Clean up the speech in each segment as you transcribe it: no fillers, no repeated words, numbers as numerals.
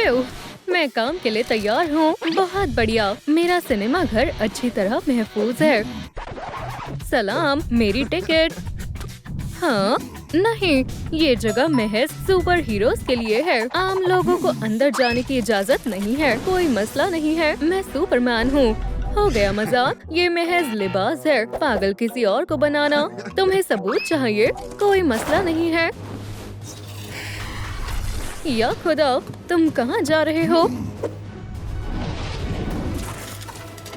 फिर मैं काम के लिए तैयार हूँ। बहुत बढ़िया, मेरा सिनेमा घर अच्छी तरह महफूज है। सलाम, मेरी टिकट। हाँ, नहीं, ये जगह महज सुपर हीरोज के लिए है। आम लोगों को अंदर जाने की इजाजत नहीं है। कोई मसला नहीं है, मैं सुपरमैन हूँ। हो गया मजाक, ये महज लिबास है। पागल किसी और को बनाना। तुम्हें सबूत चाहिए? कोई मसला नहीं है। या खुदा, तुम कहाँ जा रहे हो?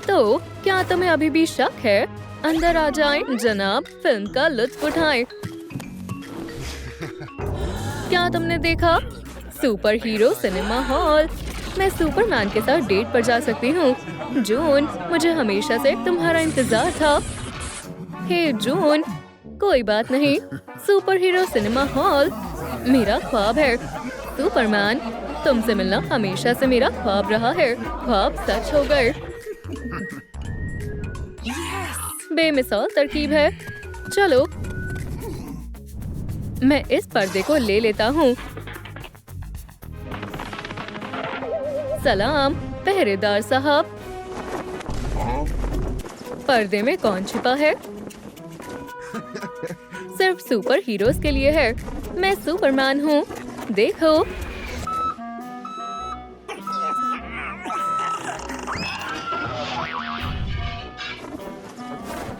तो क्या तुम्हें अभी भी शक है? अंदर आ जाएं, जनाब, फिल्म का लुत्फ उठाएं। क्या तुमने देखा? Super hero cinema hall. मैं सुपरमैन के साथ डेट पर जा सकती हूँ। जून, मुझे हमेशा से तुम्हारा इंतजार था। हे जून, कोई बात नहीं। सुपर हीरो सिनेमा हॉल मेरा ख्वाब है। सुपरमैन, तुमसे मिलना हमेशा से मेरा ख्वाब रहा है। ख्वाब सच हो गए। बेमिसाल तरकीब है। चलो, मैं इस पर्दे को ले लेता हूँ। सलाम, पहरेदार साहब। पर्दे में कौन छिपा है? सिर्फ सुपर हीरोज के लिए है। मैं सुपरमैन हूँ, देखो।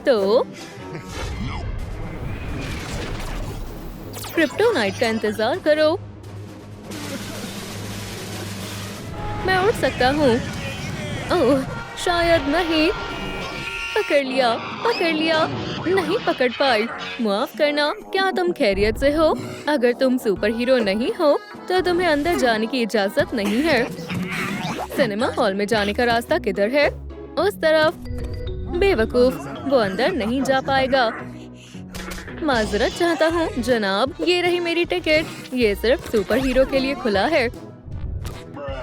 तो क्रिप्टोनाइट का इंतजार करो। मैं उठ सकता हूँ। ओह, शायद नहीं। पकड़ लिया, पकड़ लिया। नहीं पकड़ पाई। माफ करना, क्या तुम खैरियत से हो? अगर तुम सुपर हीरो नहीं हो तो तुम्हें अंदर जाने की इजाजत नहीं है। सिनेमा हॉल में जाने का रास्ता किधर है? उस तरफ। बेवकूफ, वो अंदर नहीं जा पाएगा। माजरत चाहता हूँ जनाब, ये रही मेरी टिकट। ये सिर्फ सुपर हीरो के लिए खुला है।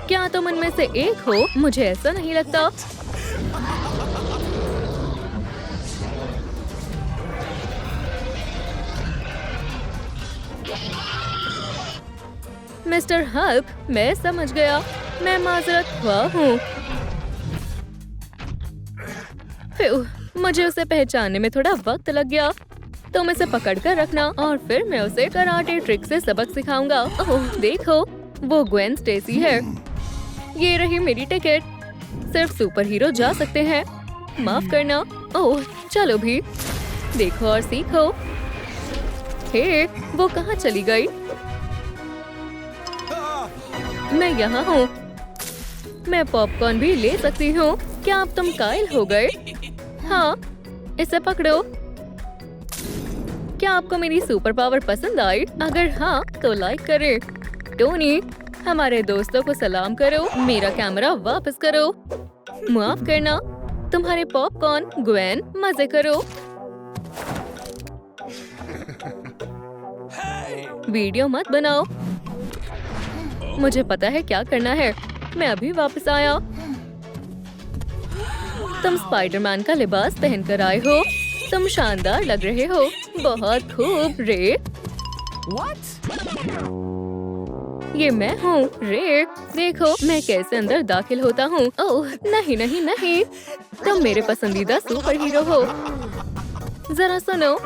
क्या तुम उनमें से एक हो? मुझे ऐसा नहीं लगता। मिस्टर हल्क, मैं समझ गया। मैं माजरत ख्वाह हूँ। मुझे उसे पहचानने में थोड़ा वक्त लग गया। तुम इसे पकड़ कर रखना और फिर मैं उसे कराटे ट्रिक से सबक सिखाऊंगा। ओह, देखो, वो ग्वेन स्टेसी है। ये रही मेरी टिकट। सिर्फ सुपर हीरो जा सकते हैं। माफ करना। ओह, चलो भी, देखो और सीखो। हे, वो कहाँ चली गई? मैं यहाँ हूँ। मैं पॉपकॉर्न भी ले सकती हूँ। क्या अब तुम कायल हो गए? हाँ, इसे पकड़ो। क्या आपको मेरी सुपर पावर पसंद आई? अगर हाँ तो लाइक करें। टोनी, हमारे दोस्तों को सलाम करो। मेरा कैमरा वापस करो। माफ करना, तुम्हारे पॉपकॉर्न। ग्वेन, मजे करो। वीडियो मत बनाओ। मुझे पता है क्या करना है। मैं अभी वापस आया। तुम स्पाइडरमैन का लिबास पहन कर आए हो। तुम शानदार लग रहे हो। बहुत खूब रे। ये मैं हूँ रे। देखो मैं कैसे अंदर दाखिल होता हूँ। ओह नहीं नहीं नहीं, तुम मेरे पसंदीदा सुपर हीरो हो। जरा सुनो।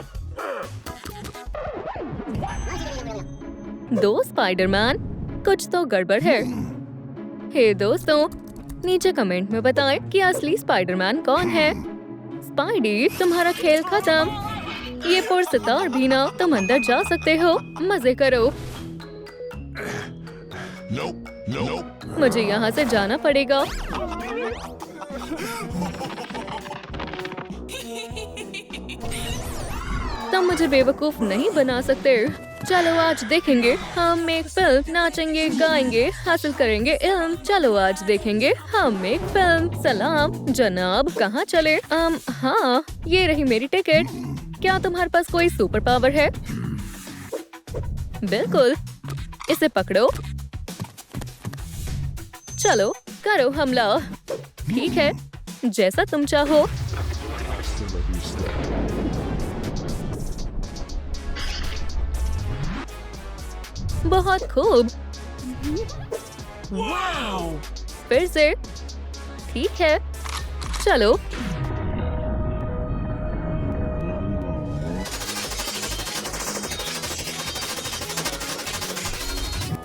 दो स्पाइडरमैन, कुछ तो गड़बड़ है। हे दोस्तों, नीचे कमेंट में बताएं कि असली स्पाइडरमैन कौन है। स्पाइडी, तुम्हारा खेल खत्म। ये पुरस्कार भी ना। तुम अंदर जा सकते हो। मजे करो। मुझे यहाँ से जाना पड़ेगा। तुम मुझे बेवकूफ नहीं बना सकते। चलो आज देखेंगे। हम एक फिल्म, नाचेंगे, गाएंगे, हासिल करेंगे इल्म। चलो आज देखेंगे हम एक फिल्म। सलाम जनाब, कहाँ चले? हाँ, ये रही मेरी टिकट। क्या तुम्हारे पास कोई सुपर पावर है? बिल्कुल, इसे पकड़ो। चलो करो हमला। ठीक है, जैसा तुम चाहो। बहुत खूब। फिर से। ठीक है, चलो।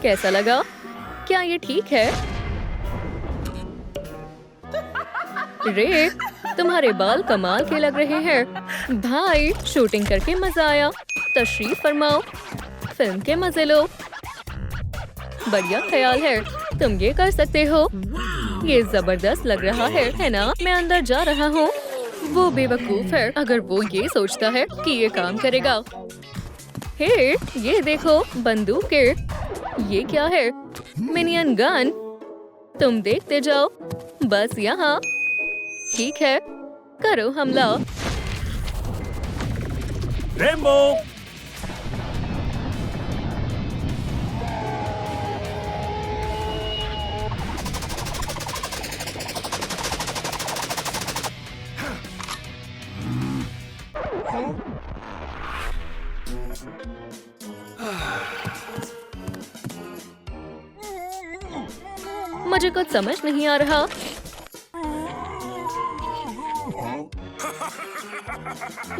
कैसा लगा? क्या ये ठीक है? रे, तुम्हारे बाल कमाल के लग रहे हैं। भाई, शूटिंग करके मजा आया। तशरीफ फरमाओ, फिल्म के मजे लो। बढ़िया ख्याल है, तुम ये कर सकते हो। ये जबरदस्त लग रहा है ना? मैं अंदर जा रहा हूँ। वो बेवकूफ है अगर वो ये सोचता है कि ये काम करेगा। हे, ये देखो, बंदूकें। ये क्या है? Minion gun. तुम देखते जाओ, बस यहाँ। ठीक है, करो हमला। रेम्बो। मुझे कुछ समझ नहीं आ रहा।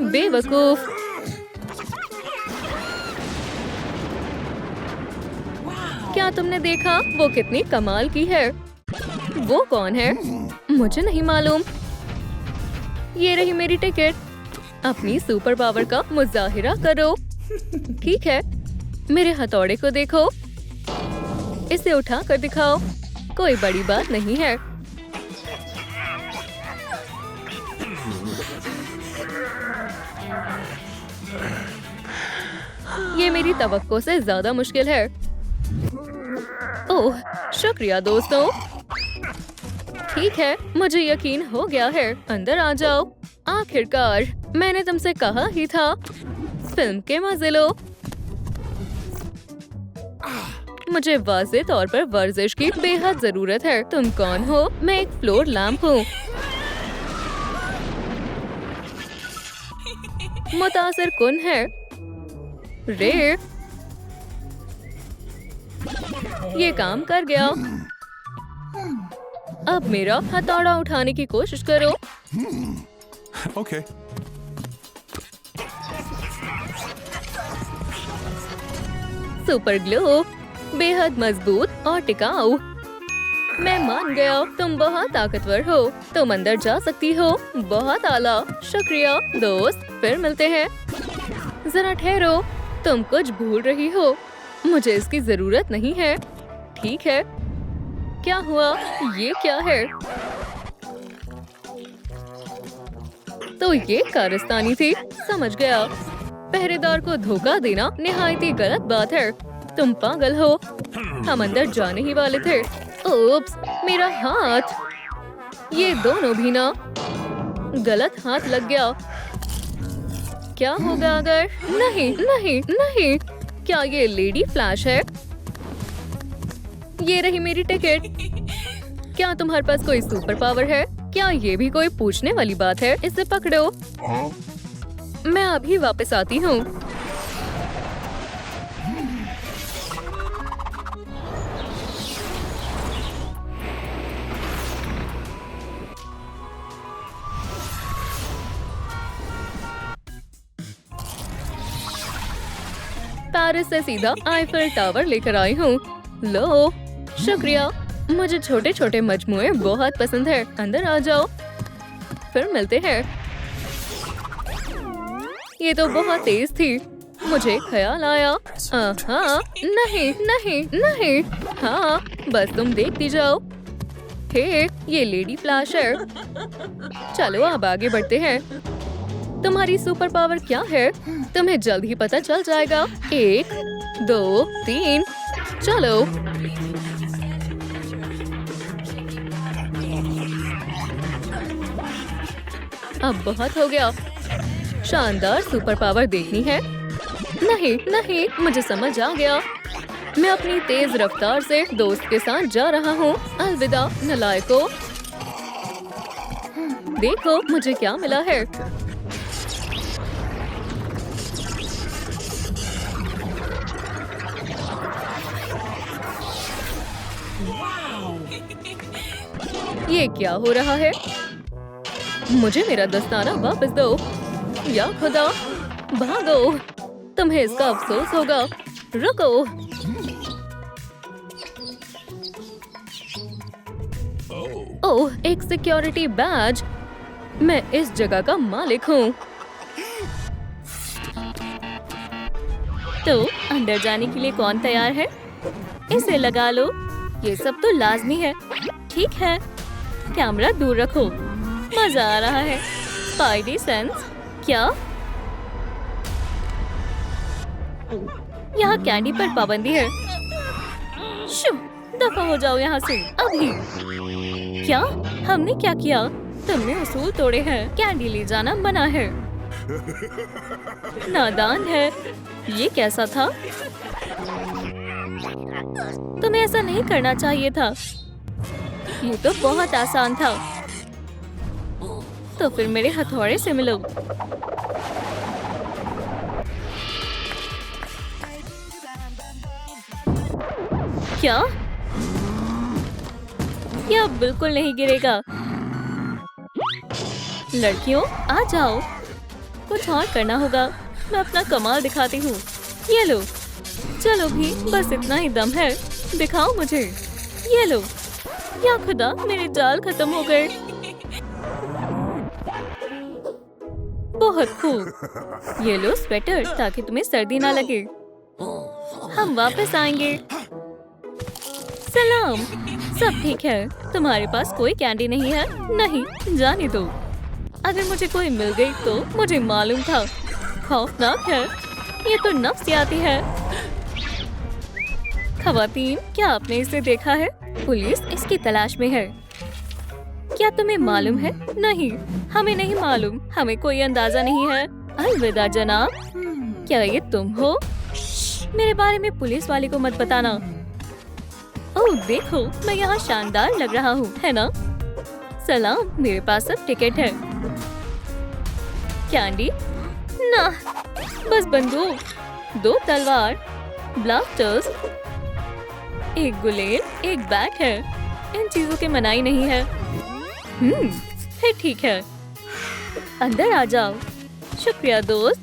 बेवकूफ। क्या तुमने देखा वो कितनी कमाल की है? वो कौन है? मुझे नहीं मालूम। ये रही मेरी टिकट। अपनी सुपर पावर का मुजाहिरा करो। ठीक है, मेरे हथौड़े को देखो। इसे उठा कर दिखाओ। कोई बड़ी बात नहीं है। ये मेरी तवक्को से ज्यादा मुश्किल है। ओह, शुक्रिया दोस्तों। ठीक है, मुझे यकीन हो गया है। अंदर आ जाओ। आखिरकार, मैंने तुमसे कहा ही था। फिल्म के मजे लो। मुझे वाज़ेह तौर पर वर्जिश की बेहद जरूरत है। तुम कौन हो? मैं एक फ्लोर लैंप हूँ। मुतासिर कुन है। रे, ये काम कर गया। अब मेरा हथौड़ा उठाने की कोशिश करो। ओके। सुपर ग्लो, बेहद मजबूत और टिकाऊ। मैं मान गया, तुम बहुत ताकतवर हो। तुम अंदर जा सकती हो। बहुत आला, शुक्रिया दोस्त। फिर मिलते हैं। जरा ठहरो, तुम कुछ भूल रही हो। मुझे इसकी जरूरत नहीं है। ठीक है, क्या हुआ? ये क्या है? तो ये कारस्तानी थी। समझ गया। पहरेदार को धोखा देना निहायत ही गलत बात है। तुम पागल हो। हम अंदर जाने ही वाले थे। ओप्स, मेरा हाथ। ये दोनों भी ना। गलत हाथ लग गया। क्या होगा अगर? नहीं नहीं नहीं। क्या ये लेडी फ्लैश है? ये रही मेरी टिकट। क्या तुम्हारे पास कोई सुपर पावर है? क्या ये भी कोई पूछने वाली बात है? इसे पकड़ो। मैं अभी वापस आती हूँ। पेरिस से सीधा आईफिल टावर लेकर आई हूँ। लो, शुक्रिया। मुझे छोटे छोटे मजमुए बहुत पसंद है। अंदर आ जाओ। फिर मिलते हैं। ये तो बहुत तेज थी। मुझे ख्याल आया। हाँ, नहीं नहीं नहीं। हाँ, बस तुम देखती जाओ। हे, ये लेडी फ्लैश है। चलो अब आगे बढ़ते हैं। तुम्हारी सुपर पावर क्या है? तुम्हें जल्द ही पता चल जाएगा। 1 2 3, चलो। अब बहुत हो गया। शानदार सुपर पावर देखनी है? नहीं नहीं, मुझे समझ आ गया। मैं अपनी तेज रफ्तार से दोस्त के साथ जा रहा हूँ। अलविदा नालायकों। देखो मुझे क्या मिला है। ये क्या हो रहा है? मुझे मेरा दस्ताना वापस दो। या खुदा, भागो, तुम्हें इसका अफसोस होगा। रुको। ओह, एक सिक्योरिटी बैज। मैं इस जगह का मालिक हूँ। तो अंदर जाने के लिए कौन तैयार है? इसे लगा लो। ये सब तो लाजमी है। ठीक है, कैमरा दूर रखो। मजा आ रहा है। Spidey sense. क्या? यहाँ कैंडी पर पाबंदी है। शू, दफा हो जाओ यहाँ से अभी। क्या? हमने क्या किया? तुमने उसूल तोड़े हैं। कैंडी ले जाना मना है। नादान है। ये कैसा था? तुम्हें ऐसा नहीं करना चाहिए था। ये तो बहुत आसान था। तो फिर मेरे हथौड़े से मिलो। क्या? यह बिल्कुल नहीं गिरेगा। लड़कियों, आ जाओ। कुछ और करना होगा। मैं अपना कमाल दिखाती हूँ। ये लो। चलो भी, बस इतना ही दम है। दिखाओ मुझे। ये लो। या खुदा, मेरे जाल खत्म हो गए। बहुत खूब। ये लो स्वेटर, ताकि तुम्हें सर्दी ना लगे। हम वापस आएंगे। सलाम। सब ठीक है? तुम्हारे पास कोई कैंडी नहीं है? नहीं, जाने दो। अगर मुझे कोई मिल गई तो मुझे मालूम था। खौफनाक है। ये तो नफ्सियाती है। खवातीन, क्या आपने इसे देखा है? पुलिस इसकी तलाश में है। क्या तुम्हें मालूम है? नहीं, हमें नहीं मालूम। हमें कोई अंदाजा नहीं है। अलविदा जनाब। क्या ये तुम हो? मेरे बारे में पुलिस वाले को मत बताना। ओह देखो, मैं यहाँ शानदार लग रहा हूँ, है ना? सलाम, मेरे पास अब टिकट है। कैंडी? ना, बस बंदूक, 2 तलवार, ब्लास्टर्स, एक गुलेल, एक बैट है। इन चीजों की मनाही नहीं है। फिर ठीक है। अंदर आ जाओ। शुक्रिया दोस्त।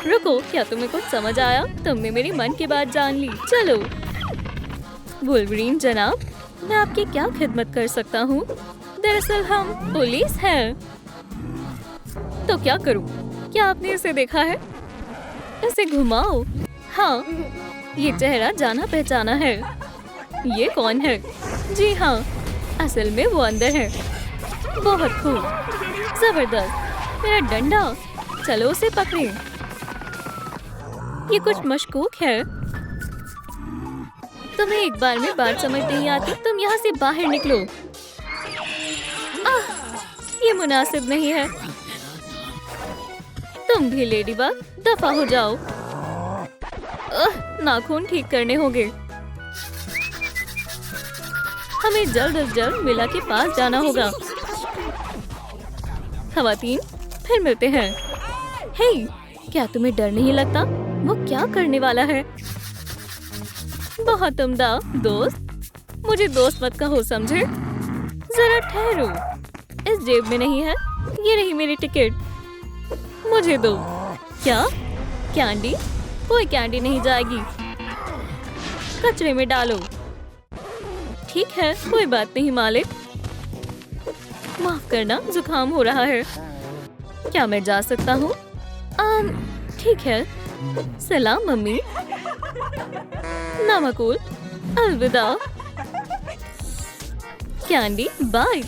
रुको, क्या तुम्हें कुछ समझ आया? तुमने मेरी मन की बात जान ली। चलो। वुल्वरीन जनाब, मैं आपकी क्या खिदमत कर सकता हूँ? दरअसल हम पुलिस हैं। तो क्या करूँ? क्या आपने इसे देखा है? इसे घुमाओ। हाँ, ये चेहरा जाना पहचाना है। ये कौन है? जी हाँ, असल में वो अंदर है। बहुत खूब, जबरदस्त। मेरा डंडा। चलो उसे पकड़े। ये कुछ मशकूक है। तुम्हें एक बार में बात समझ नहीं आती। तुम यहाँ से बाहर निकलो। ये मुनासिब नहीं है। तुम भी लेडीबग, दफा हो जाओ। नाखून ठीक करने होंगे। हमें जल्द से जल्द मिला के पास जाना होगा। खवातीन, फिर मिलते हैं। हे, क्या तुम्हें डर नहीं लगता? वो क्या करने वाला है? बहुत उम्दा दोस्त। मुझे दोस्त मत कहो, समझे? जरा ठहरो। इस जेब में नहीं है। ये रही मेरी टिकट। मुझे दो। क्या? कैंडी? कोई कैंडी नहीं जाएगी। कचरे में डालो। ठीक है, कोई बात नहीं मालिक। माफ करना, जुकाम हो रहा है। क्या मैं जा सकता हूँ? ठीक है। सलाम मम्मी। नामकुल, अलविदा। Candy, bye.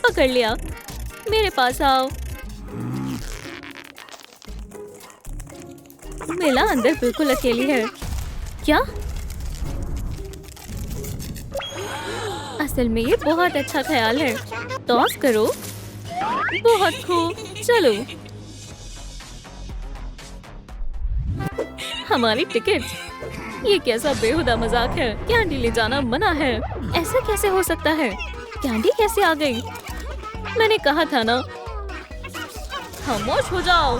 पकड़ लिया। मेरे पास आओ। मिला अंदर बिल्कुल अकेली है। क्या? असल में ये बहुत अच्छा ख्याल है। टॉस करो। बहुत खूब। चलो। हमारी टिकट। ये कैसा बेहुदा मजाक है? कैंडी ले जाना मना है। ऐसा कैसे हो सकता है? कैंडी कैसे आ गई? मैंने कहा था ना। खामोश हो जाओ।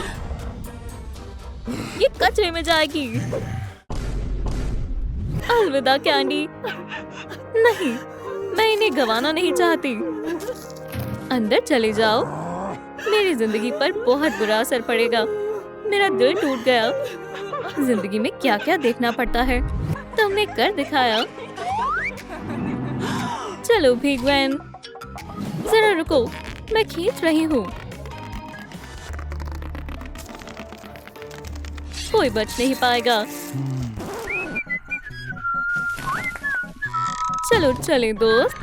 ये कचरे में जाएगी। अलविदा कैंडी। नहीं, मैं इन्हें गंवाना नहीं चाहती। अंदर चले जाओ। मेरी जिंदगी पर बहुत बुरा असर पड़ेगा। मेरा दिल टूट गया। जिंदगी में क्या क्या देखना पड़ता है, तुमने कर दिखाया। चलो भी ग्वेन, जरा रुको, मैं खींच रही हूँ। कोई बच नहीं पाएगा। चलो चलें दोस्त।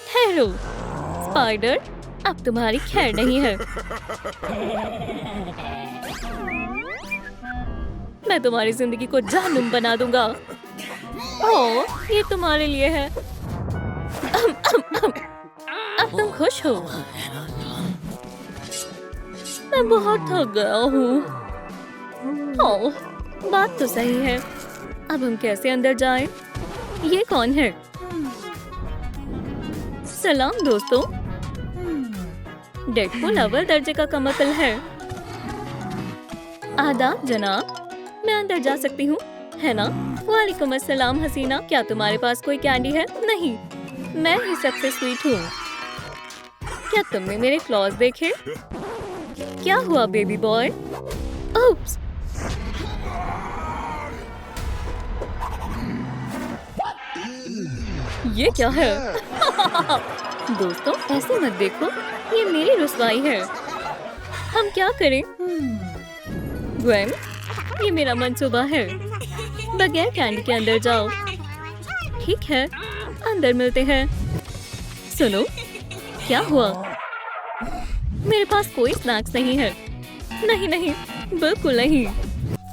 ठहरो स्पाइडर, अब तुम्हारी खैर नहीं है। मैं तुम्हारी जिंदगी को जहन्नुम बना दूंगा। ओह, ये तुम्हारे लिए है। अब तुम खुश हो? मैं बहुत थक गया हूँ। ओह, बात तो सही है। अब हम कैसे अंदर जाएं? ये कौन है? सलाम दोस्तों। डेडपूल अव्वल दर्जे का कमकल है। आदाब जनाब, मैं अंदर जा सकती हूँ, है ना? वालेकुम अस्सलाम हसीना, क्या तुम्हारे पास कोई कैंडी है? नहीं, मैं ही सबसे स्वीट हूँ। क्या तुमने मेरे क्लॉज देखे? क्या हुआ बेबी बॉय? ओप्स! ये क्या है? दोस्तों, ऐसे मत देखो, ये मेरी रुसवाई है। हम क्या करें? ग्वेन, ये मेरा मंसूबा है। बगैर कैंडी के अंदर जाओ। ठीक है, अंदर मिलते हैं। सुनो, क्या हुआ? मेरे पास कोई स्नैक्स नहीं है। नहीं नहीं, बिल्कुल नहीं।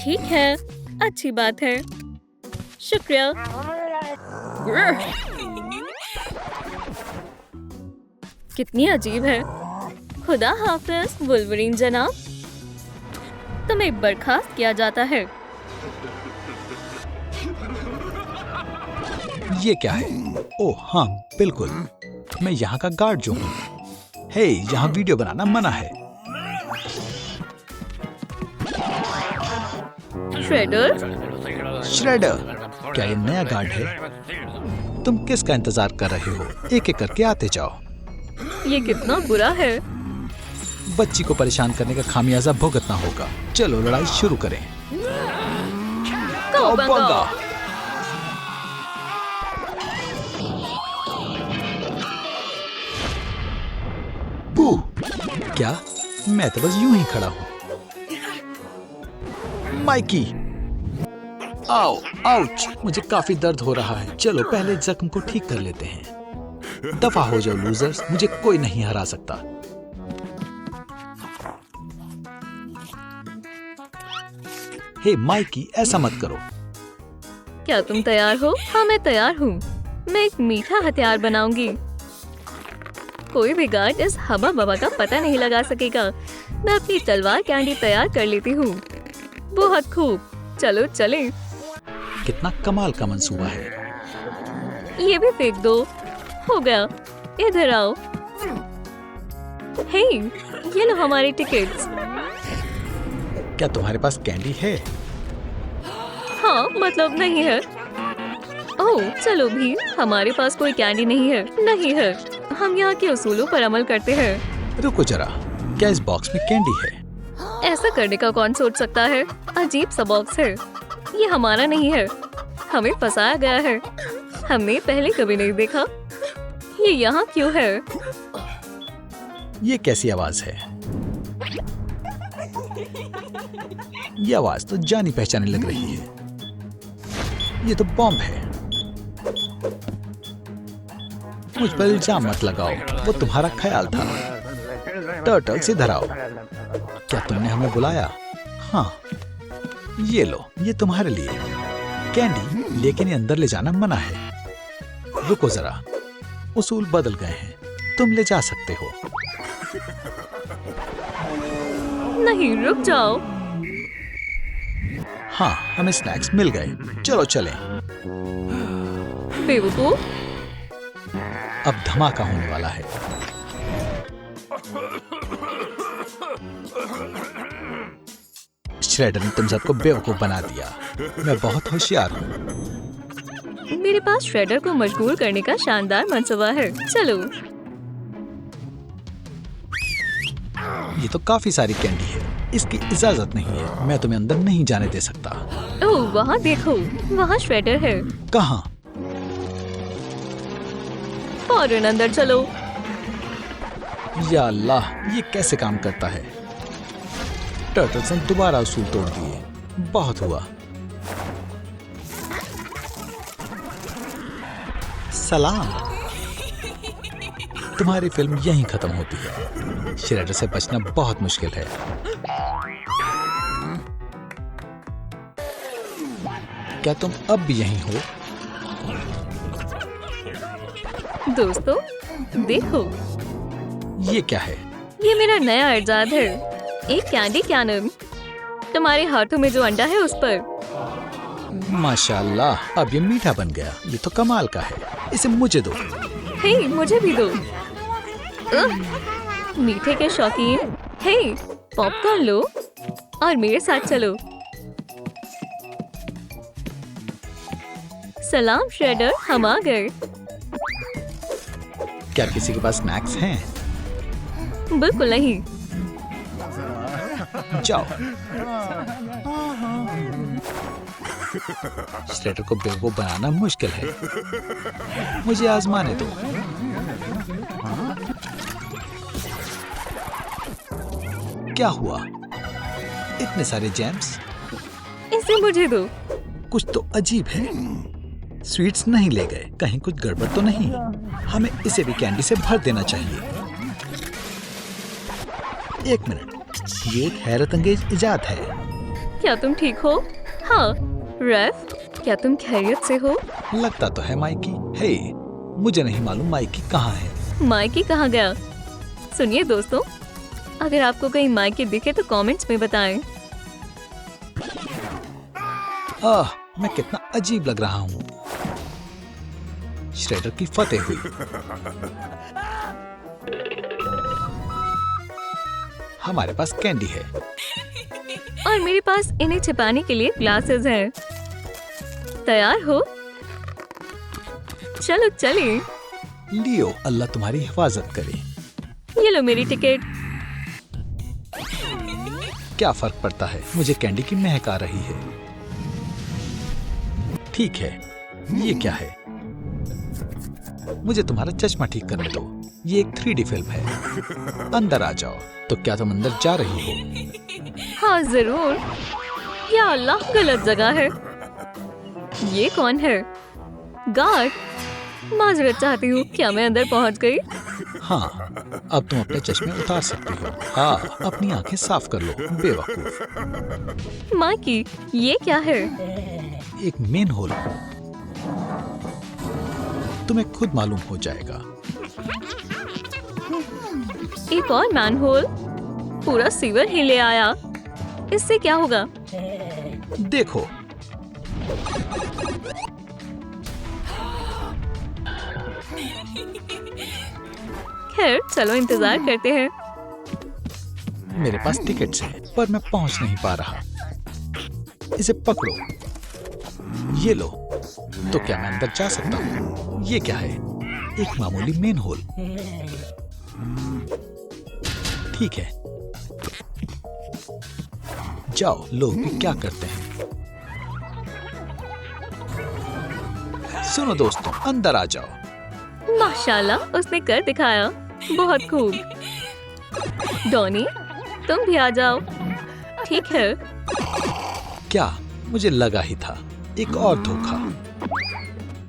ठीक है, अच्छी बात है। शुक्रिया। कितनी अजीब है। खुदा हाफिज वुल्वरीन जनाब, तुम्हें बर्खास्त किया जाता है। ये क्या है? ओह हाँ, बिल्कुल, मैं यहाँ का गार्ड जो हूँ। हे, यहाँ वीडियो बनाना मना है। श्रेडर? श्रेडर, क्या ये नया गार्ड है? तुम किसका इंतजार कर रहे हो? एक एक करके आते जाओ। ये कितना बुरा है। बच्ची को परेशान करने का खामियाजा भुगतना होगा। चलो लड़ाई शुरू करें। कौबंगा। पूह! क्या? मैं तो बस यूं ही खड़ा हूँ। माइकी! आओ, आउच! मुझे काफी दर्द हो रहा है। चलो पहले जख्म को ठीक कर लेते हैं। दफा हो जाओ लूजर्स, मुझे कोई नहीं हरा सकता। हे माइकी, ऐसा मत करो। क्या तुम तैयार हो? हाँ, मैं तैयार हूँ। मैं एक मीठा हथियार बनाऊंगी। कोई भी गार्ड इस हवा बवा का पता नहीं लगा सकेगा। मैं अपनी तलवार कैंडी तैयार कर लेती हूँ। बहुत खूब, चलो चलें। कितना कमाल का मंसूबा है। ये भी फेंक दो। हो गया, इधर आओ। हे, ये लो हमारी टिकट्स। क्या तुम्हारे पास कैंडी है? हाँ, मतलब नहीं है। ओह, चलो भी, हमारे पास कोई कैंडी नहीं है। नहीं है, हम यहाँ के उसूलों पर अमल करते हैं। रुको जरा, क्या इस बॉक्स में कैंडी है? ऐसा करने का कौन सोच सकता है? अजीब सा बॉक्स है। ये हमारा नहीं है। हमें फंसाया गया है। हमने पहले कभी नहीं देखा। ये यहाँ क्यों है? ये कैसी आवाज है? ये आवाज तो जानी पहचानी लग रही है। ये तो बॉम्ब है। मुझ पर इल्जाम मत लगाओ, वो तुम्हारा ख्याल था। टर्टल्स इधर आओ। क्या तुमने हमें बुलाया? हाँ, ये लो, ये तुम्हारे लिए कैंडी, लेकिन ये अंदर ले जाना मना है। रुको जरा, उसूल बदल गए हैं। तुम ले जा सकते हो। नहीं, रुक जाओ। हाँ, हमें स्नैक्स मिल गए। चलो चलें। बेवकूफ। अब धमाका होने वाला है। श्रेडर ने तुम सबको बेवकूफ बना दिया। मैं बहुत होशियार हूँ। मेरे पास श्रेडर को मजबूर करने का शानदार मंसूबा है। चलो। ये तो काफी सारी कैंडी है, इसकी इजाजत नहीं है। मैं तुम्हें अंदर नहीं जाने दे सकता। ओह, वहाँ देखो, वहाँ श्रेडर है। कहाँ? फौरन अंदर चलो। या अल्लाह, ये कैसे काम करता है? टर्टल्स ने दोबारा उसूल तोड़ दिए। बहुत हुआ। सलाम। तुम्हारी फिल्म यहीं खत्म होती है। श्रेडर से बचना बहुत मुश्किल है। क्या तुम अब भी यहीं हो? दोस्तों, देखो, ये क्या है? ये मेरा नया इजाद है, एक कैंडी कैनन। तुम्हारे हाथों में जो अंडा है उस पर। माशाल्लाह, अब ये मीठा बन गया। ये तो कमाल का है। इसे मुझे दो। हे, मुझे भी दो। मीठे के शौकीन, हे, पॉपकॉर्न लो और मेरे साथ चलो। सलाम श्रेडर, हम आ गए। क्या किसी के पास स्नैक्स हैं? बिल्कुल नहीं। जाओ। श्रेडर को बेवकूफ बनाना मुश्किल है। मुझे आजमाने दो। क्या हुआ? इतने सारे जैम्स? इसे मुझे दो। कुछ तो अजीब है। स्वीट्स नहीं ले गए। कहीं कुछ गड़बड़ तो नहीं? हमें इसे भी कैंडी से भर देना चाहिए। एक मिनट, ये एक हैरत अंगेज इजाद है। क्या तुम ठीक हो? हाँ। रेफ, क्या तुम खैरियत से हो? लगता तो है माइकी। हे, मुझे नहीं मालूम माइकी कहाँ है। माइकी कहाँ गया? सुनिए दोस्तों, अगर आपको कहीं माइकी दिखे तो कमेंट्स में बताएं। मैं कितना अजीब लग रहा हूँ। श्रेडर की फतेह हुई। हमारे पास कैंडी है और मेरे पास इन्हें छिपाने के लिए ग्लासेस हैं। तैयार हो? चलो चले। लियो, अल्लाह तुम्हारी हिफाजत करे। ये लो मेरी टिकट। क्या फर्क पड़ता है? मुझे कैंडी की महक आ रही है। ठीक है, ये क्या है? मुझे तुम्हारा चश्मा ठीक करने दो। ये एक 3D फिल्म है। अंदर आ जाओ। तो क्या तुम अंदर जा रही हो? हाँ जरूर। या अल्लाह, गलत जगह है। ये कौन है? गार्ड। माजरत चाहती हूँ, क्या मैं अंदर पहुँच गई? हाँ, अब तुम अपने चश्मे उतार सकती हो। हाँ, अपनी आंखें साफ कर लो, बेवकूफ। माइकी, ये क्या है? एक मेन होल। तुम्हें खुद मालूम हो जाएगा। एक और मैन होल। पूरा सीवर ही ले आया। इससे क्या होगा? देखो। खैर, चलो इंतजार करते हैं। मेरे पास टिकट्स हैं, पर मैं पहुंच नहीं पा रहा। इसे पकड़ो। ये लो। तो क्या मैं अंदर जा सकता हूँ? ये क्या है? एक मामूली मेन होल। ठीक है, जाओ। लोग भी क्या करते हैं? सुनो दोस्तों, अंदर आ जाओ। माशाल्लाह, उसने कर दिखाया। बहुत खूब। डॉनी, तुम भी आ जाओ। ठीक है। क्या? मुझे लगा ही था। एक और धोखा।